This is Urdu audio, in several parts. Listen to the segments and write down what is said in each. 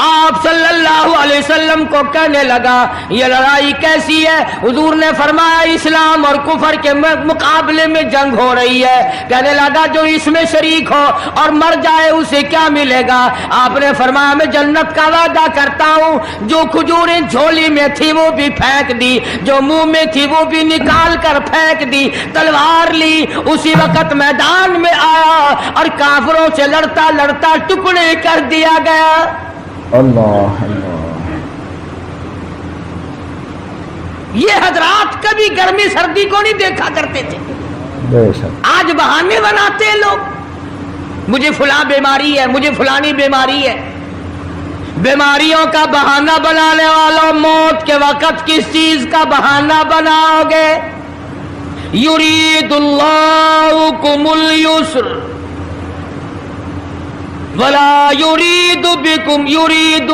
آپ صلی اللہ علیہ وسلم کو کہنے لگا یہ لڑائی کیسی ہے؟ حضور نے فرمایا اسلام اور کفر کے مقابلے میں جنگ ہو رہی ہے۔ کہنے لگا جو اس میں شریک ہو اور مر جائے اسے کیا ملے گا؟ آپ نے فرمایا میں جنت کا وعدہ کرتا ہوں، جو کھجوریں جھولی میں تھی وہ بھی پھینک دی، جو منہ میں تھی وہ بھی نکال کر پھینک دی، تلوار لی، اسی وقت میدان میں آیا اور کافروں سے لڑتا لڑتا ٹکڑے کر دیا گیا۔ اللہ اللہ، یہ حضرات کبھی گرمی سردی کو نہیں دیکھا کرتے تھے، بے شک، آج بہانے بناتے ہیں لوگ، مجھے فلاں بیماری ہے، مجھے فلانی بیماری ہے۔ بیماریوں کا بہانہ بنانے والوں، موت کے وقت کس چیز کا بہانہ بناؤ گے؟ یرید اللہ بکم اليسر ولا یرید بکم یرید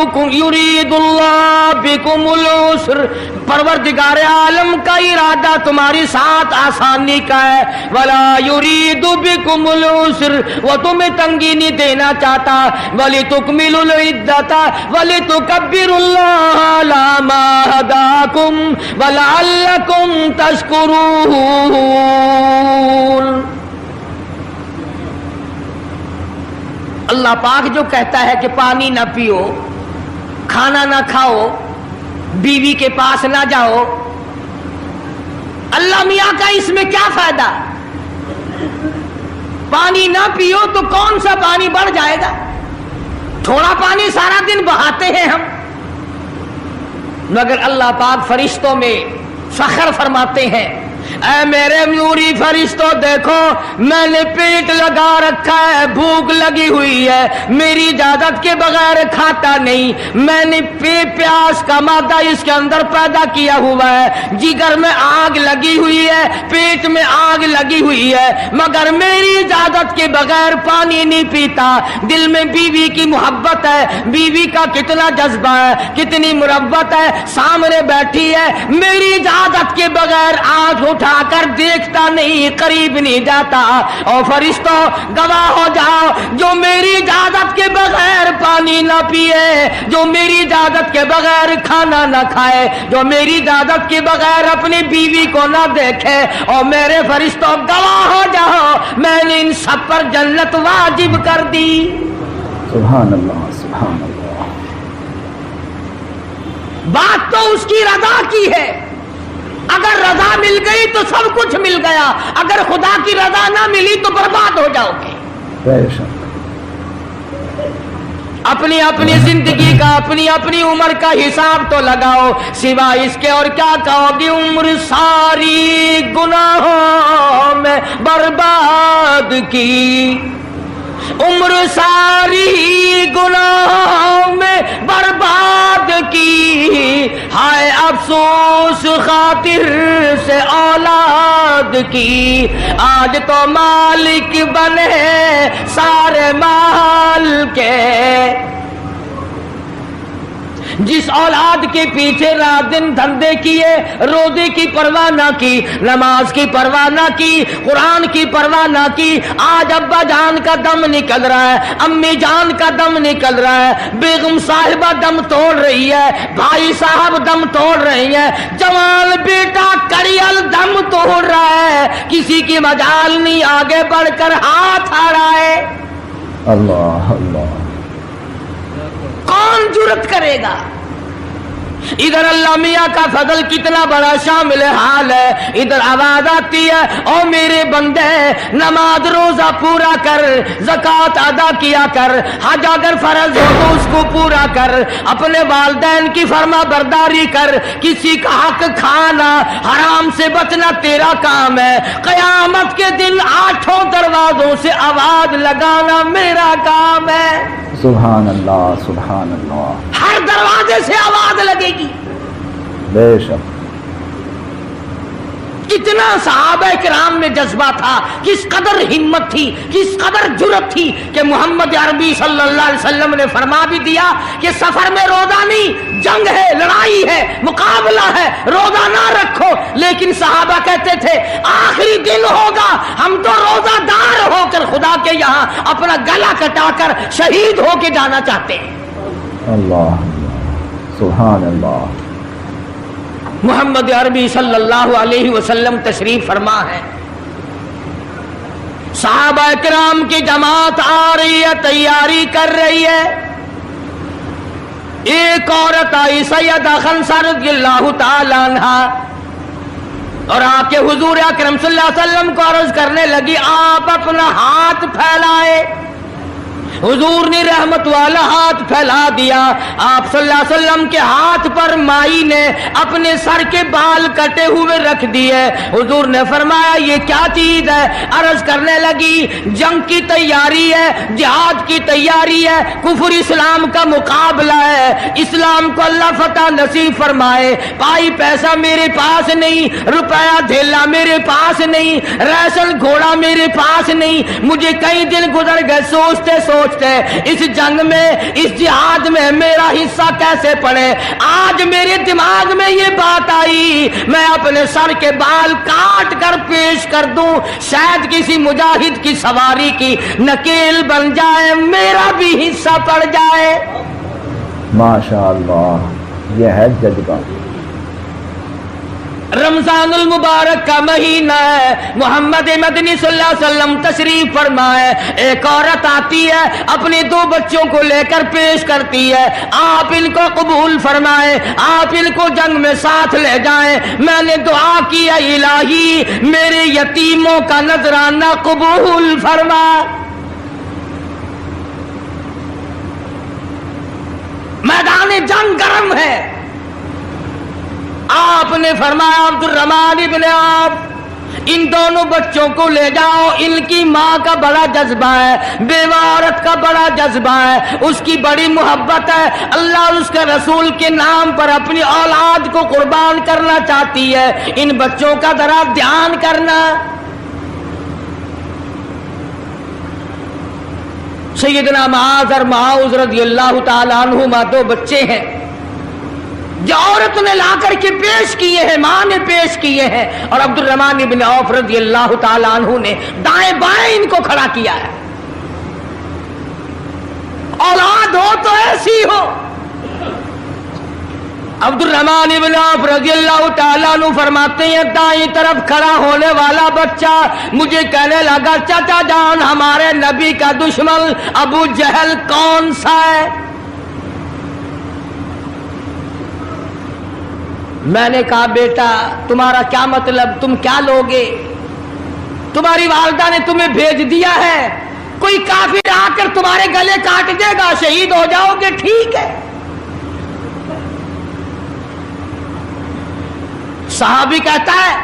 اللہ بکم العسر، پروردگار عالم کا ارادہ تمہاری ساتھ آسانی کا ہے، ولا یرید بکم العسر، وہ تمہیں تنگی نہیں دینا چاہتا، ولتکملوا العدۃ ولتکبروا اللہ علی ما ہداکم ولعلکم تشکرون۔ اللہ پاک جو کہتا ہے کہ پانی نہ پیو، کھانا نہ کھاؤ، بیوی کے پاس نہ جاؤ، اللہ میاں کا اس میں کیا فائدہ؟ پانی نہ پیو تو کون سا پانی بڑھ جائے گا؟ تھوڑا پانی سارا دن بہاتے ہیں ہم، مگر اللہ پاک فرشتوں میں فخر فرماتے ہیں، اے میرے نوری فرشتوں دیکھو میں نے پیٹ لگا رکھا ہے، بھوک لگی ہوئی ہے، میری اجازت کے بغیر کھاتا نہیں، میں نے پیاس کا مادہ اس کے اندر پیدا کیا ہوا ہے، جگر میں آگ لگی ہوئی ہے، پیٹ میں آگ لگی ہوئی ہے، مگر میری اجازت کے بغیر پانی نہیں پیتا۔ دل میں بیوی کی محبت ہے، بیوی کا کتنا جذبہ ہے، کتنی مربت ہے، سامنے بیٹھی ہے، میری اجازت کے بغیر آنکھ اٹھا کر دیکھتا نہیں، قریب نہیں جاتا۔ اور فرشتوں گواہ ہو جاؤ، جو میری اجازت کے بغیر پانی نہ پیے، جو میری اجازت کے بغیر کھانا نہ کھائے، جو میری اجازت کے بغیر اپنی بیوی کو نہ دیکھے، اور میرے فرشتوں گواہ ہو جاؤ میں نے ان سب پر جنت واجب کر دی۔ سبحان اللہ سبحان اللہ۔ بات تو اس کی رضا کی ہے، اگر رضا مل گئی تو سب کچھ مل گیا، اگر خدا کی رضا نہ ملی تو برباد ہو جاؤ گے۔ بے شک، اپنی اپنی زندگی کا، اپنی اپنی عمر کا حساب تو لگاؤ، سوا اس کے اور کیا کہو گی؟ عمر ساری گناہوں میں برباد کی، عمر ساری گناہوں میں برباد کی، ہائے افسوس خاطر سے اولاد کی، آج تو مالک بنے سارے مال کے، جس اولاد کے پیچھے رات دن دھندے کیے، روزے کی پرواہ نہ کی، نماز کی پرواہ نہ کی، قرآن کی پرواہ نہ کی، آج ابا جان کا دم نکل رہا ہے، امی جان کا دم نکل رہا ہے، بیگم صاحبہ دم توڑ رہی ہے، بھائی صاحب دم توڑ رہی ہے، جوان بیٹا کڑیل دم توڑ رہا ہے، کسی کی مجال نہیں آگے بڑھ کر ہاتھ آ رہا ہے۔ اللہ اللہ، کون جرت کرے گا؟ ادھر اللہ میاں کا فضل کتنا بڑا شامل حال ہے، ادھر آواز آتی ہے او میرے بندے نماز روزہ پورا کر، زکوٰۃ ادا کیا کر، حج اگر فرض ہو تو اس کو پورا کر، اپنے والدین کی فرما برداری کر، کسی کا حق کھانا، حرام سے بچنا تیرا کام ہے، قیامت کے دن 8 دروازوں سے آواز لگانا میرا کام ہے۔ سبحان اللہ سبحان اللہ، ہر دروازے سے آواز لگے گی۔ بے شک، کتنا صحابہ کرام میں جذبہ تھا، کس قدر ہمت تھی، کس قدر جرت تھی کہ محمد عربی صلی اللہ علیہ وسلم نے فرما بھی دیا کہ سفر میں روزہ نہیں، جنگ ہے، لڑائی ہے، مقابلہ ہے، روزہ نہ رکھو، لیکن صحابہ کہتے تھے آخری دن ہوگا ہم تو روزہ دار ہو کر خدا کے یہاں اپنا گلا کٹا کر شہید ہو کے جانا چاہتے ہیں۔ اللہ سبحان اللہ. محمد عربی صلی اللہ علیہ وسلم تشریف فرما ہے. صحابہ کرام کی جماعت آ رہی ہے, تیاری کر رہی ہے. ایک عورت آئی سیدہ خنسہ رضی اللہ تعالی عنہا, اور آ کے حضور اکرم صلی اللہ علیہ وسلم کو عرض کرنے لگی, آپ اپنا ہاتھ پھیلائے. حضور نے رحمت والا ہاتھ پھیلا دیا. آپ صلی اللہ علیہ وسلم کے ہاتھ پر مائی نے اپنے سر کے بال کٹے ہوئے رکھ دیے. حضور نے فرمایا یہ کیا چیز ہے؟ عرض کرنے لگی جنگ کی تیاری ہے, جہاد کی تیاری ہے, کفر اسلام کا مقابلہ ہے, اسلام کو اللہ فتح نصیب فرمائے. پائی پیسہ میرے پاس نہیں, روپیہ دھیلا میرے پاس نہیں, ریشن گھوڑا میرے پاس نہیں. مجھے کئی دن گزر گئے سوچتے سوچتے اس جنگ میں, اس جہاد میں میرا حصہ کیسے پڑے. آج میرے دماغ میں یہ بات آئی, میں اپنے سر کے بال کاٹ کر پیش کر دوں, شاید کسی مجاہد کی سواری کی نکیل بن جائے, میرا بھی حصہ پڑ جائے. ماشاء اللہ, یہ ہے جذبہ. رمضان المبارک کا مہینہ ہے, محمد مدنی صلی اللہ علیہ وسلم تشریف فرمائے. ایک عورت آتی ہے, اپنے 2 بچوں کو لے کر پیش کرتی ہے, آپ ان کو قبول فرمائے, آپ ان کو جنگ میں ساتھ لے جائیں. میں نے دعا کی ہے الہی میرے یتیموں کا نذرانہ قبول فرما. میدان جنگ گرم ہے. آپ نے فرمایا عبد الرحمن ابن عوف, ان دونوں بچوں کو لے جاؤ. ان کی ماں کا بڑا جذبہ ہے, بیوہ عورت کا بڑا جذبہ ہے, اس کی بڑی محبت ہے, اللہ اور اس کے رسول کے نام پر اپنی اولاد کو قربان کرنا چاہتی ہے. ان بچوں کا ذرا دھیان کرنا. سیدنا معاذ اور معاذ رضی اللہ تعالی عنہما 2 بچے ہیں جو عورت نے لا کر کے پیش کیے ہیں, ماں نے پیش کیے ہیں, اور عبد الرحمن ابن عوف رضی اللہ تعالی عنہ نے دائیں بائیں ان کو کھڑا کیا ہے. اولاد ہو تو ایسی ہو. عبد الرحمن ابن عوف رضی اللہ تعالیٰ عنہ فرماتے ہیں دائیں طرف کھڑا ہونے والا بچہ مجھے کہنے لگا, چچا جان ہمارے نبی کا دشمن ابو جہل کون سا ہے؟ میں نے کہا بیٹا تمہارا کیا مطلب, تم کیا لوگے؟ تمہاری والدہ نے تمہیں بھیج دیا ہے, کوئی کافر آ کر تمہارے گلے کاٹ دے گا, شہید ہو جاؤ گے, ٹھیک ہے. صحابی کہتا ہے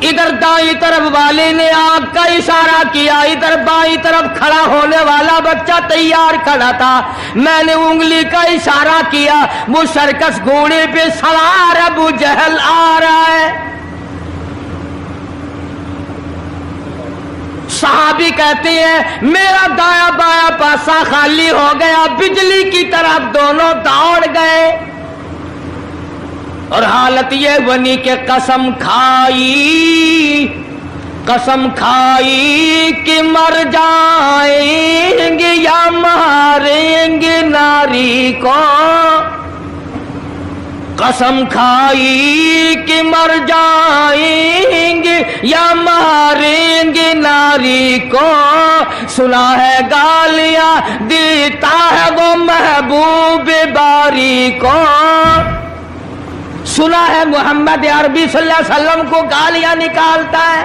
ادھر دائیں طرف والے نے آنکھ کا اشارہ کیا, ادھر بائیں طرف کھڑا ہونے والا بچہ تیار کھڑا تھا. میں نے انگلی کا اشارہ کیا, وہ سرکس گھوڑے پہ سوار ابو جہل آ رہا ہے. صحابی کہتے ہیں میرا دایاں بایاں پاسا خالی ہو گیا, بجلی کی طرف دونوں دوڑ گئے. اور حالت یہ بنی کہ قسم کھائی کہ مر جائیں گے یا ماریں گے ناری کو. قسم کھائی کہ مر جائیں گے یا ماریں گے ناری کو. سنا ہے گالیاں دیتا ہے وہ محبوب باری کو. سنا ہے محمد عربی صلی اللہ علیہ وسلم کو گالیاں نکالتا ہے.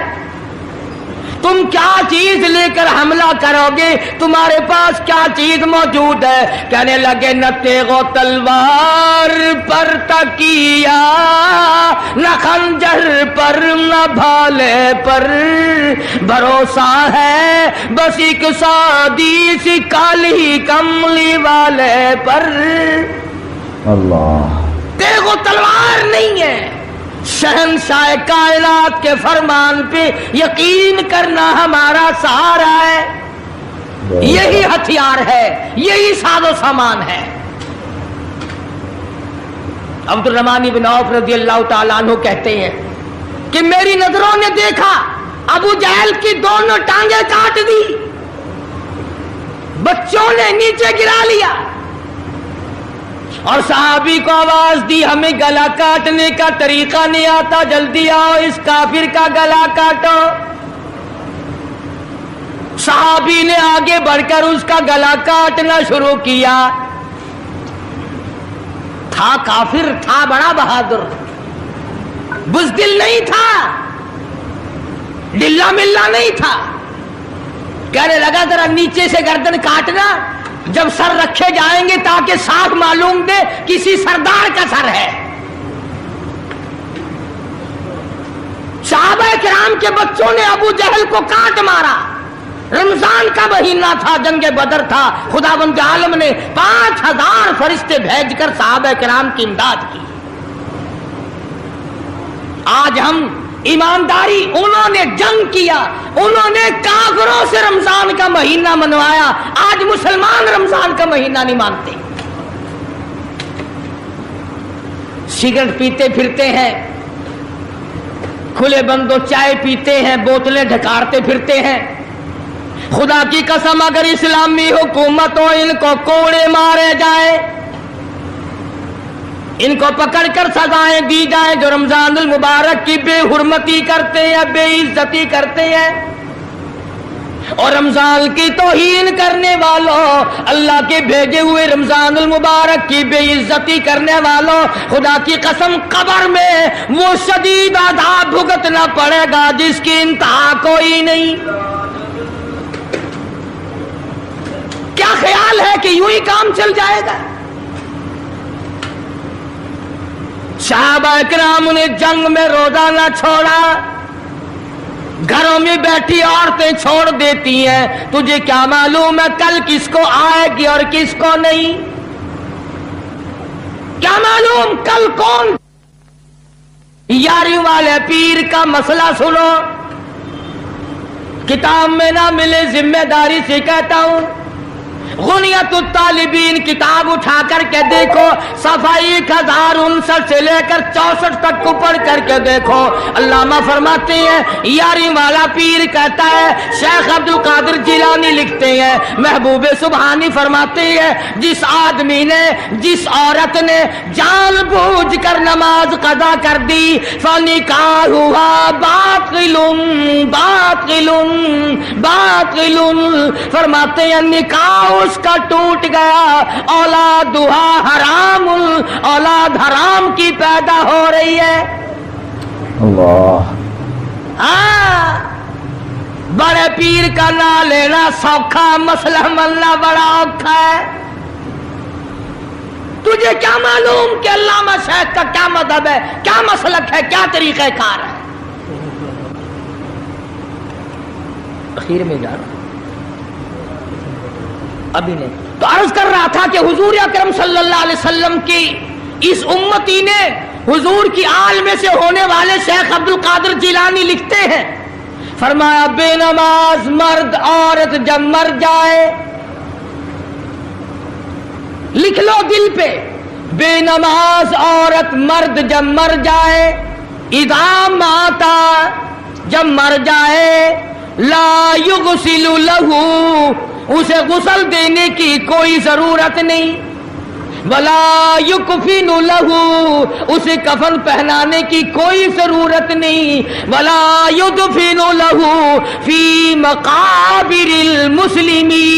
تم کیا چیز لے کر حملہ کرو گے, تمہارے پاس کیا چیز موجود ہے؟ کہنے لگے نہ تیغ و تلوار پر تکیا, نہ خنجر پر, نہ بھالے پر, بھروسہ ہے بس ایک سادی سی کالی کملی والے پر. اللہ, تیغ و تلوار نہیں ہے, شہنشاہ کائنات کے فرمان پہ یقین کرنا ہمارا سہارا ہے. یہی ہتھیار ہے, یہی ساز و سامان ہے. عبد الرحمن بن عوف رضی اللہ تعالیٰ عنہ کہتے ہیں کہ میری نظروں نے دیکھا ابو جہل کی دونوں ٹانگیں کاٹ دی, بچوں نے نیچے گرا لیا. اور صحابی کو آواز دی ہمیں گلا کاٹنے کا طریقہ نہیں آتا، جلدی آؤ اس کافر کا گلا کاٹو۔ صحابی نے آگے بڑھ کر اس کا گلا کاٹنا شروع کیا۔ تھا کافر، تھا بڑا بہادر، بزدل نہیں تھا، ڈلا ملا نہیں تھا۔ کہنے لگا ذرا نیچے سے گردن کاٹنا، جب سر رکھے جائیں گے تاکہ صاف معلوم دے کسی سردار کا سر ہے۔ صحابہ کرام کے بچوں نے ابو جہل کو کاٹ مارا۔ رمضان کا مہینہ تھا، جنگ بدر تھا، خداوند عالم نے 5000 فرشتے بھیج کر صحابہ کرام کی امداد کی۔ آج ہم ایمانداری، انہوں نے جنگ کیا، انہوں نے کافروں سے رمضان کا مہینہ منوایا، آج مسلمان رمضان کا مہینہ نہیں مانتے، سگریٹ پیتے پھرتے ہیں، کھلے بندوں چائے پیتے ہیں، بوتلیں ڈھکارتے پھرتے ہیں۔ خدا کی قسم اگر اسلامی حکومت ہو، ان کو کوڑے مارے جائے، ان کو پکڑ کر سزائیں دی جائیں جو رمضان المبارک کی بے حرمتی کرتے ہیں، بے عزتی کرتے ہیں۔ اور رمضان کی توہین کرنے والوں، اللہ کے بھیجے ہوئے رمضان المبارک کی بے عزتی کرنے والوں، خدا کی قسم قبر میں وہ شدید عذاب بھگتنا پڑے گا جس کی انتہا کوئی نہیں۔ کیا خیال ہے کہ یوں ہی کام چل جائے گا؟ صحابہ کرام نے جنگ میں روزہ نہ چھوڑا، گھروں میں بیٹھی عورتیں چھوڑ دیتی ہیں، تجھے کیا معلوم ہے کل کس کو آئے گی اور کس کو نہیں؟ کیا معلوم کل کون؟ یاری والے پیر کا مسئلہ سنو، کتاب میں نہ ملے، ذمہ داری سے کہتا ہوں، غنیت الطالبین کتاب اٹھا کر کے دیکھو، صفحہ 1059 سے لے کر 64 تک کو پڑھ کر کے دیکھو۔ علامہ فرماتے ہیں، یاری والا پیر کہتا ہے، شیخ عبد القادر جیلانی لکھتے ہیں، محبوب سبحانی فرماتے ہیں، جس آدمی نے، جس عورت نے جان بوجھ کر نماز قضا کر دی، فنکاحها باطل باطل باطل، فرماتے ہیں نکاح اس کا ٹوٹ گیا، اولادھا حرام، اولاد حرام کی پیدا ہو رہی ہے۔ اللہ، ہاں، بڑے پیر کا نام لینا سوکھا، مسئلہ ملنا بڑا اوکھا ہے۔ تجھے کیا معلوم کہ علامہ شیخ کا کیا مذہب ہے، کیا مسلک ہے، کیا طریقہ کار ہے؟ اخیر میں جا رہا ابھی نہیں تو عرض کر رہا تھا کہ حضور اکرم صلی اللہ علیہ وسلم کی اس امتی نے، حضور کی آل میں سے ہونے والے شیخ عبد القادر جیلانی لکھتے ہیں، فرمایا بے نماز مرد عورت جب مر جائے، لکھ لو دل پہ، بے نماز عورت مرد جب مر جائے، اذا ماتا جب مر جائے، لا یغسل لہو اسے غسل دینے کی کوئی ضرورت نہیں، ولا یکفن لہو اسے کفن پہنانے کی کوئی ضرورت نہیں، ولا یدفن لہو فی مقابر المسلمین،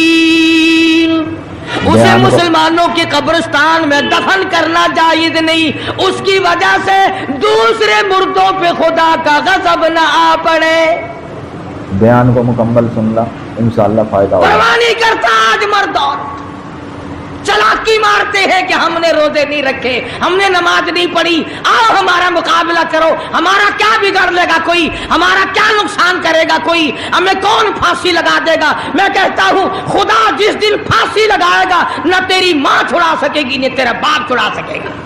اسے مسلمانوں کے قبرستان میں دفن کرنا جائز نہیں، اس کی وجہ سے دوسرے مردوں پہ خدا کا غضب نہ آ پڑے۔ بیان کو مکمل سننا، انشاءاللہ فائدہ ہوگا۔ پرواہ نہیں کرتا آج مرد اور چلاکی مارتے ہیں کہ ہم نے روزے نہیں رکھے، ہم نے نماز نہیں پڑھی، آؤ ہمارا مقابلہ کرو، ہمارا کیا بگاڑ لے گا کوئی، ہمارا کیا نقصان کرے گا کوئی، ہمیں کون پھانسی لگا دے گا؟ میں کہتا ہوں خدا جس دن پھانسی لگائے گا، نہ تیری ماں چھڑا سکے گی، نہ تیرا باپ چھڑا سکے گا،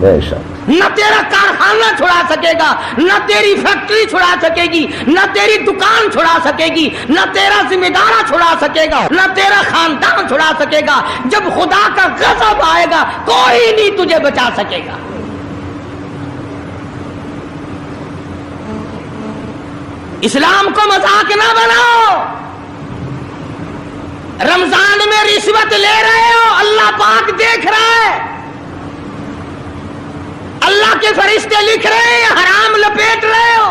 بے شک، نہ تیرا کارخانہ چھڑا سکے گا، نہ تیری فیکٹری چھڑا سکے گی، نہ تیری دکان چھڑا سکے گی، نہ تیرا ذمہ دارہ چھڑا سکے گا، نہ تیرا خاندان چھڑا سکے گا۔ جب خدا کا غضب آئے گا کوئی نہیں تجھے بچا سکے گا۔ اسلام کو مذاق نہ بناؤ، رمضان میں رشوت لے رہے ہو، اللہ پاک دیکھ رہا ہے، اللہ کے فرشتے لکھ رہے ہیں حرام لپیٹ رہے ہو.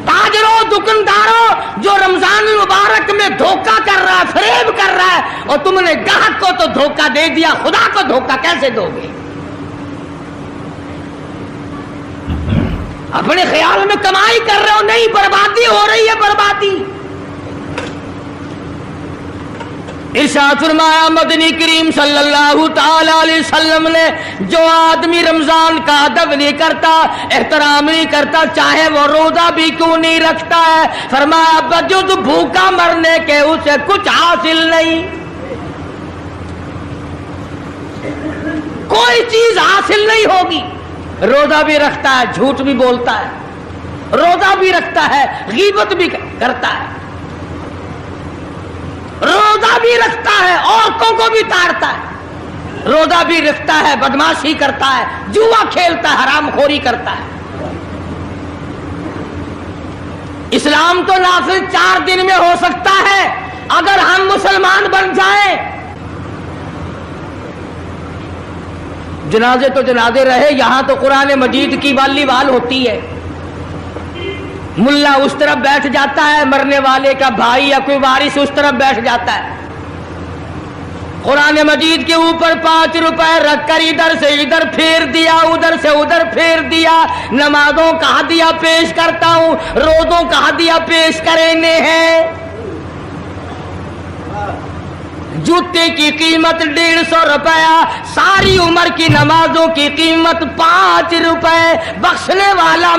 تاجروں دکانداروں جو رمضان المبارک میں دھوکہ کر رہا ہے، فریب کر رہا ہے، اور تم نے گاہک کو تو دھوکہ دے دیا، خدا کو دھوکہ کیسے دو گے؟ اپنے خیال میں کمائی کر رہے ہو، نہیں، بربادی ہو رہی ہے، بربادی. ارشاد فرمایا مدنی کریم صلی اللہ تعالی علیہ وسلم نے، جو آدمی رمضان کا ادب نہیں کرتا، احترام نہیں کرتا، چاہے وہ روزہ بھی کیوں نہیں رکھتا ہے، فرمایا بجد بھوکا مرنے کے اسے کچھ حاصل نہیں، کوئی چیز حاصل نہیں ہوگی. روزہ بھی رکھتا ہے، جھوٹ بھی بولتا ہے، روزہ بھی رکھتا ہے، غیبت بھی کرتا ہے، روزہ بھی رکھتا ہے، عورتوں کو بھی تاڑتا ہے، روزہ بھی رکھتا ہے، بدماشی کرتا ہے، جوا کھیلتا ہے، حرام خوری کرتا ہے. اسلام تو نافذ 4 دن میں ہو سکتا ہے اگر ہم مسلمان بن جائیں. جنازے تو جنازے رہے، یہاں تو قرآن مجید کی والی وال ہوتی ہے. ملا اس طرف بیٹھ جاتا ہے، مرنے والے کا بھائی یا کوئی وارث اس طرف بیٹھ جاتا ہے، قرآن مجید کے اوپر 5 روپے رکھ کر ادھر سے ادھر پھیر دیا، ادھر سے ادھر پھیر دیا. نمازوں کا ہدیہ پیش کرتا ہوں، روزوں کا ہدیہ پیش کرنے ہیں. جوتے کی قیمت 150 روپیہ، ساری عمر کی نمازوں کی قیمت 5 روپے. بخشنے والا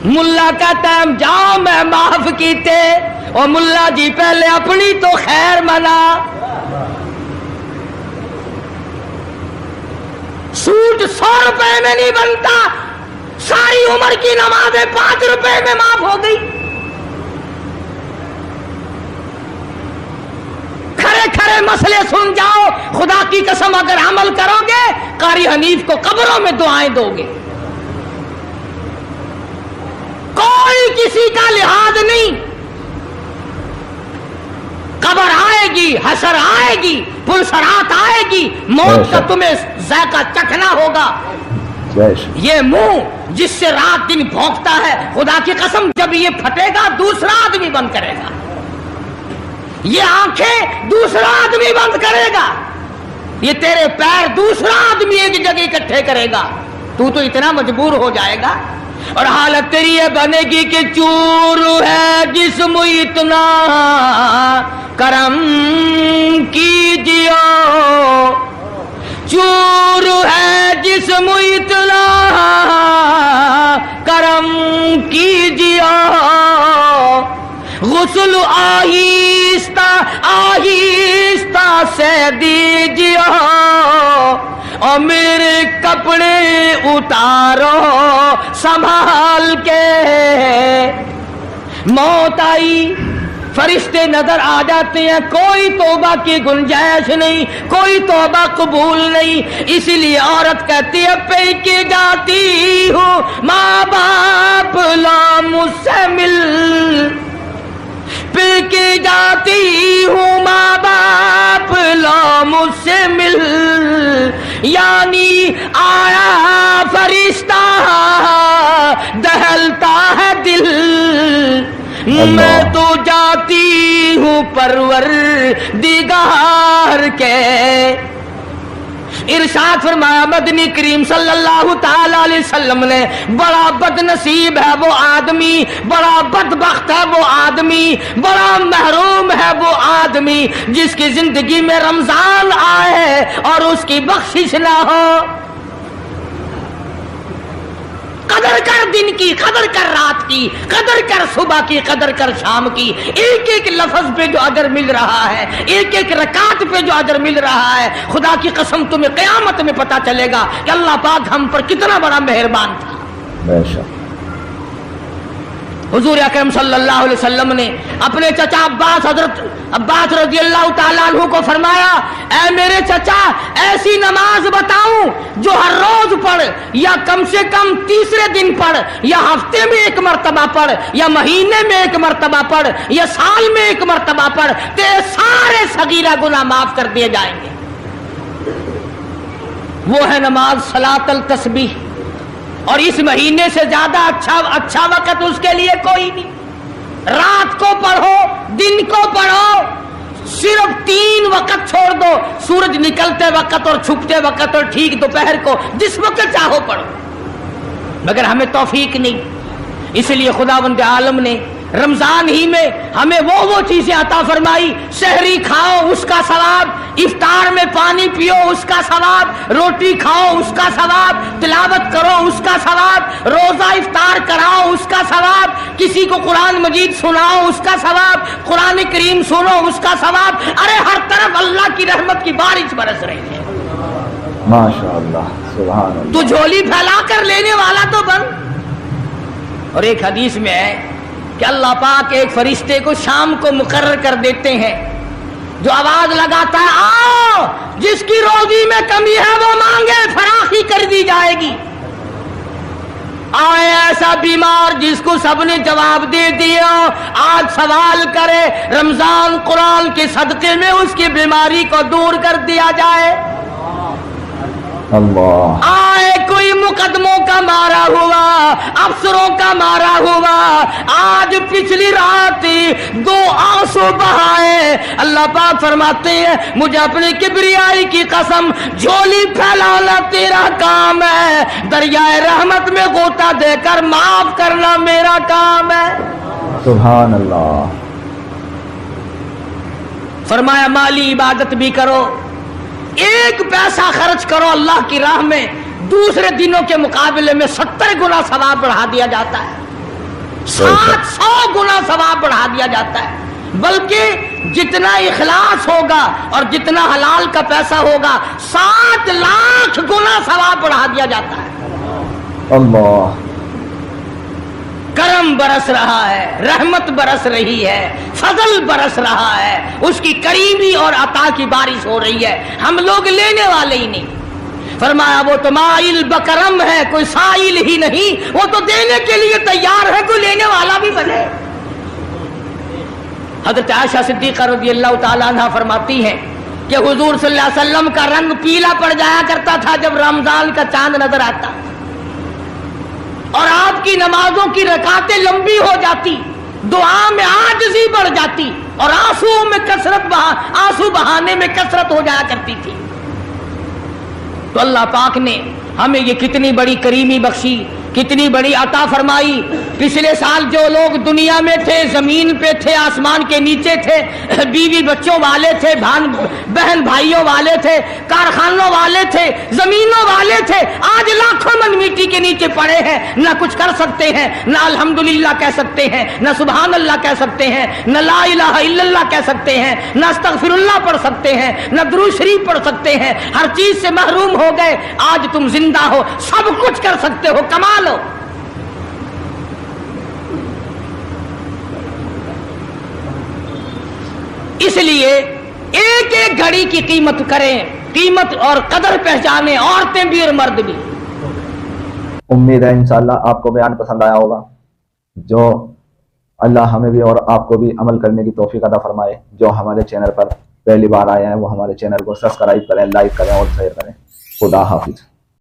ملا کہتا ہے جاؤ میں معاف کیتے، اور ملا جی پہلے اپنی تو خیر منا. سوٹ 100 روپے میں نہیں بنتا، ساری عمر کی نمازیں 5 روپے میں معاف ہو گئی. کھڑے کھڑے مسئلے سن جاؤ، خدا کی قسم اگر عمل کرو گے قاری حنیف کو قبروں میں دعائیں دو گے. کوئی کسی کا لحاظ نہیں، قبر آئے گی، حشر آئے گی، پلسرات آئے گی، موت کا تمہیں ذائقہ چکھنا ہوگا. یہ منہ جس سے رات دن بھونکتا ہے، خدا کی قسم جب یہ پھٹے گا دوسرا آدمی بند کرے گا. یہ آنکھیں دوسرا آدمی بند کرے گا، یہ تیرے پیر دوسرا آدمی ایک جگہ اکٹھے کرے گا. تو اتنا مجبور ہو جائے گا، اور حالت تیری یہ بنے گی کہ چور ہے جسم اتنا کرم کیجیو، چور ہے جسم اتنا کرم کیجیو، غسل آہستہ آہستہ سے دیجیو، اور میرے کپڑے اتارو سنبھال کے. موت آئی، فرشتے نظر آ جاتے ہیں، کوئی توبہ کی گنجائش نہیں، کوئی توبہ قبول نہیں. اسی لیے عورت کہتی ہے پہ کے جاتی ہوں ماں باپ لا مجھ سے مل، پہ کے جاتی ہوں ماں باپ لا مجھ سے مل، یعنی آیا فرشتہ دہلتا ہے دل، میں تو جاتی ہوں پروردگار کے. ارشاد فرمایا مدنی کریم صلی اللہ تعالی علیہ وسلم نے، بڑا بد نصیب ہے وہ آدمی، بڑا بدبخت ہے وہ آدمی، بڑا محروم ہے وہ آدمی جس کی زندگی میں رمضان آئے اور اس کی بخشش نہ ہو. قدر کر دن کی، قدر کر رات کی، قدر کر صبح کی، قدر کر شام کی. ایک ایک لفظ پہ جو اجر مل رہا ہے، ایک ایک رکعت پہ جو اجر مل رہا ہے، خدا کی قسم تمہیں قیامت میں پتا چلے گا کہ اللہ پاک ہم پر کتنا بڑا مہربان تھا. بے شک. حضور اکرم صلی اللہ علیہ وسلم نے اپنے چچا عباس، حضرت عباس رضی اللہ تعالیٰ عنہ کو فرمایا، اے میرے چچا ایسی نماز بتاؤں جو ہر روز پڑھ، یا کم سے کم تیسرے دن پڑھ، یا ہفتے میں 1 مرتبہ پڑھ، یا مہینے میں 1 مرتبہ پڑھ، یا سال میں 1 مرتبہ پڑھ، تیرے سارے صغیرہ گناہ معاف کر دیے جائیں گے. وہ ہے نماز صلاۃ التسبیح، اور اس مہینے سے زیادہ اچھا وقت اس کے لیے کوئی نہیں۔ رات کو پڑھو، دن کو پڑھو، صرف 3 وقت چھوڑ دو، سورج نکلتے وقت اور چھپتے وقت اور ٹھیک دوپہر کو، جس وقت چاہو پڑھو، مگر ہمیں توفیق نہیں۔ اس لیے خداوند عالم نے رمضان ہی میں ہمیں وہ چیزیں عطا فرمائی، سحری کھاؤ اس کا ثواب، افطار میں پانی پیو اس کا ثواب، روٹی کھاؤ اس کا ثواب، تلاوت کرو اس کا ثواب، روزہ افطار کراؤ اس کا ثواب، کسی کو قرآن مجید سناؤ اس کا ثواب، قرآن کریم سنو اس کا ثواب۔ ارے ہر طرف اللہ کی رحمت کی بارش برس رہی ہے، ماشاءاللہ، سبحان اللہ۔ تو جھولی پھیلا کر لینے والا تو بن۔ اور ایک حدیث میں ہے کہ اللہ پاک ایک فرشتے کو شام کو مقرر کر دیتے ہیں جو آواز لگاتا ہے، آؤ جس کی روزی میں کمی ہے وہ مانگے، فراخی کر دی جائے گی۔ آئے ایسا بیمار جس کو سب نے جواب دے دیا، آج سوال کرے، رمضان قرآن کے صدقے میں اس کی بیماری کو دور کر دیا جائے۔ اللہ، آئے کوئی مقدموں کا مارا ہوا، افسروں کا مارا ہوا، آج پچھلی رات 2 آنسو بہائے، اللہ پاک فرماتے ہیں مجھے اپنی کبریائی کی قسم، جھولی پھیلانا تیرا کام ہے، دریائے رحمت میں غوطہ دے کر معاف کرنا میرا کام ہے۔ سبحان اللہ۔ فرمایا مالی عبادت بھی کرو، 1 پیسہ خرچ کرو اللہ کی راہ میں، دوسرے دنوں کے مقابلے میں 70 گنا ثواب بڑھا دیا جاتا ہے، 700 گنا ثواب بڑھا دیا جاتا ہے، بلکہ جتنا اخلاص ہوگا اور جتنا حلال کا پیسہ ہوگا 7 لاکھ گنا ثواب بڑھا دیا جاتا ہے۔ اللہ، کرم برس رہا ہے، رحمت برس رہی ہے، فضل برس رہا ہے، اس کی کریمی اور عطا کی بارش ہو رہی ہے، ہم لوگ لینے والے ہی نہیں۔ فرمایا وہ تو مائل بکرم ہے، کوئی سائل ہی نہیں، وہ تو دینے کے لیے تیار ہے، کوئی لینے والا بھی بنے۔ حضرت عائشہ صدیقہ رضی اللہ تعالیٰ عنہ فرماتی ہیں کہ حضور صلی اللہ علیہ وسلم کا رنگ پیلا پڑ جایا کرتا تھا جب رمضان کا چاند نظر آتا، اور آپ کی نمازوں کی رکعتیں لمبی ہو جاتی، دعا میں عاجزی بڑھ جاتی، اور آنسو بہانے میں کثرت ہو جایا کرتی تھی۔ تو اللہ پاک نے ہمیں یہ کتنی بڑی کریمی بخشی، کتنی بڑی عطا فرمائی۔ پچھلے سال جو لوگ دنیا میں تھے، زمین پہ تھے، آسمان کے نیچے تھے، بیوی بچوں والے تھے، بہن بھائیوں والے تھے، کارخانوں والے تھے، زمینوں والے تھے، آج لاکھوں من مٹی کے نیچے پڑے ہیں، نہ کچھ کر سکتے ہیں، نہ الحمدللہ کہہ سکتے ہیں، نہ سبحان اللہ کہہ سکتے ہیں، نہ لا الہ الا اللہ کہہ سکتے ہیں، نہ استغفر اللہ پڑھ سکتے ہیں، نہ درود شریف پڑھ سکتے ہیں، ہر چیز سے محروم ہو گئے۔ آج تم زندہ ہو، سب کچھ کر سکتے ہو، کمال ہو۔ اس لیے ایک ایک گھڑی کی قیمت کریں، قیمت اور قدر پہچانیں، عورتیں بھی اور مرد بھی۔ امید ہے انشاءاللہ آپ کو بیان پسند آیا ہوگا، جو اللہ ہمیں بھی اور آپ کو بھی عمل کرنے کی توفیق عطا فرمائے۔ جو ہمارے چینل پر پہلی بار آئے ہیں وہ ہمارے چینل کو سبسکرائب کریں، لائک کریں اور شیئر کریں۔ خدا حافظ۔